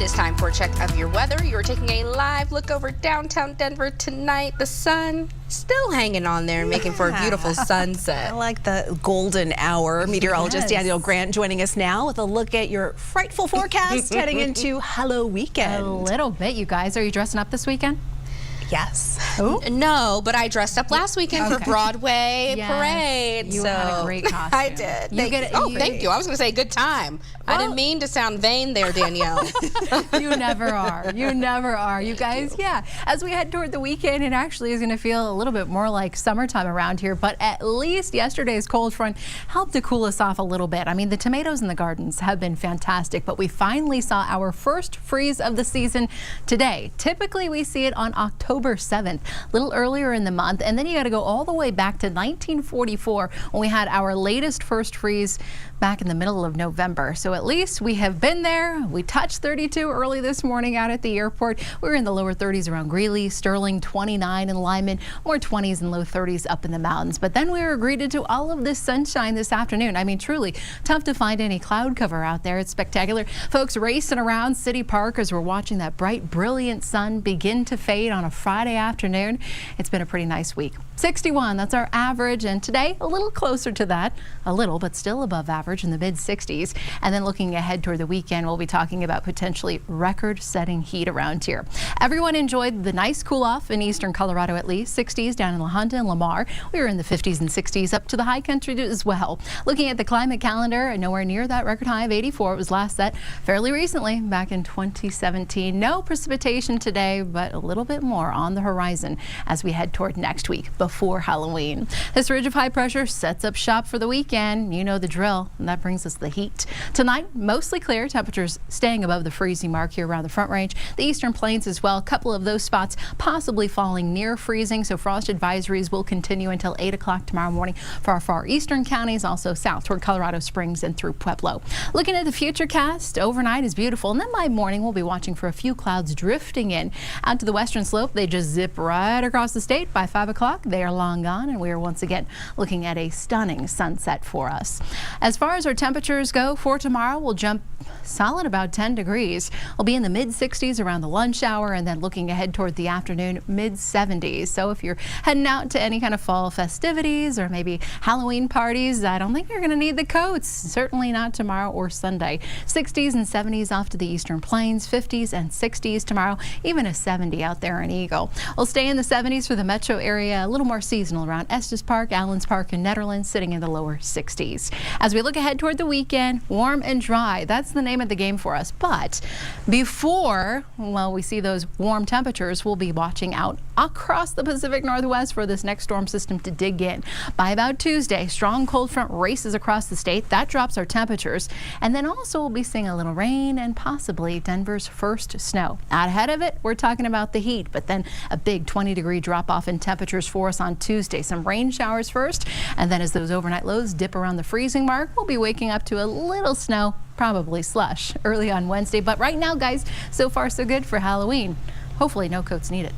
It is time for a check of your weather. You're taking a live look over downtown Denver tonight. The sun still hanging on there, making for a beautiful sunset. I like the golden hour. Meteorologist Danielle joining us now with a look at your frightful forecast heading into Halloween weekend. A little bit, you guys. Are you dressing up this weekend? Yes. No, but I dressed up last weekend for Broadway parade. You so had a great costume. I did. Thank you. I was going to say good time. Well, I didn't mean to sound vain there, Danielle. You never are. You never are. You guys, as we head toward the weekend, it actually is going to feel a little bit more like summertime around here, but at least yesterday's cold front helped to cool us off a little bit. I mean, the tomatoes in the gardens have been fantastic, but we finally saw our first freeze of the season today. Typically, we see it on October 7th, a little earlier in the month, and then you got to go all the way back to 1944 when we had our latest first freeze back in the middle of November. So at least we have been there. We touched 32 early this morning out at the airport. We were in the lower 30s around Greeley, Sterling, 29 in Lyman, more 20s and low 30s up in the mountains. But then we were greeted to all of this sunshine this afternoon. I mean, truly tough to find any cloud cover out there. It's spectacular. Folks racing around City Park as we're watching that bright, brilliant sun begin to fade on a Friday afternoon. It's been a pretty nice week. 61, that's our average, and today a little closer to that, a little, but still above average in the mid 60s. And then looking ahead toward the weekend, we'll be talking about potentially record-setting heat around here. Everyone enjoyed the nice cool off in eastern Colorado, at least 60s down in La Junta and Lamar. We were in the 50s and 60s up to the high country as well. Looking at the climate calendar, nowhere near that record high of 84. It was last set fairly recently, back in 2017. No precipitation today, but a little bit more on the horizon as we head toward next week before Halloween. This ridge of high pressure sets up shop for the weekend. You know the drill, and that brings us the heat. Tonight, mostly clear. Temperatures staying above the freezing mark here around the Front Range. The eastern plains as well. A couple of those spots possibly falling near freezing, so frost advisories will continue until 8 o'clock tomorrow morning for our far eastern counties, also south toward Colorado Springs and through Pueblo. Looking at the futurecast, overnight is beautiful, and then by morning we'll be watching for a few clouds drifting in. Out to the western slope, they just zip right across the state. By 5 o'clock, they are long gone, and we are once again looking at a stunning sunset for us. As far as our temperatures go for tomorrow, we'll jump solid about 10 degrees. We'll be in the mid 60s around the lunch hour, and then looking ahead toward the afternoon, mid 70s. So if you're heading out to any kind of fall festivities or maybe Halloween parties, I don't think you're going to need the coats. Certainly not tomorrow or Sunday. 60s and 70s off to the eastern plains, 50s and 60s tomorrow, even a 70 out there in Eagle. We'll stay in the 70s for the metro area, a little more seasonal around Estes Park, Allens Park, and Netherlands, sitting in the lower 60s. As we look ahead toward the weekend, warm and dry. That's the name of the game for us. But before, well, we see those warm temperatures, we'll be watching out across the Pacific Northwest for this next storm system to dig in. By about Tuesday, strong cold front races across the state. That drops our temperatures. And then also we'll be seeing a little rain and possibly Denver's first snow. Out ahead of it, we're talking about the heat, but then a big 20-degree drop off in temperatures for us on Tuesday. Some rain showers first, and then as those overnight lows dip around the freezing mark, we'll be waking up to a little snow, probably slush early on Wednesday. But right now, guys, so far so good for Halloween. Hopefully no coats needed.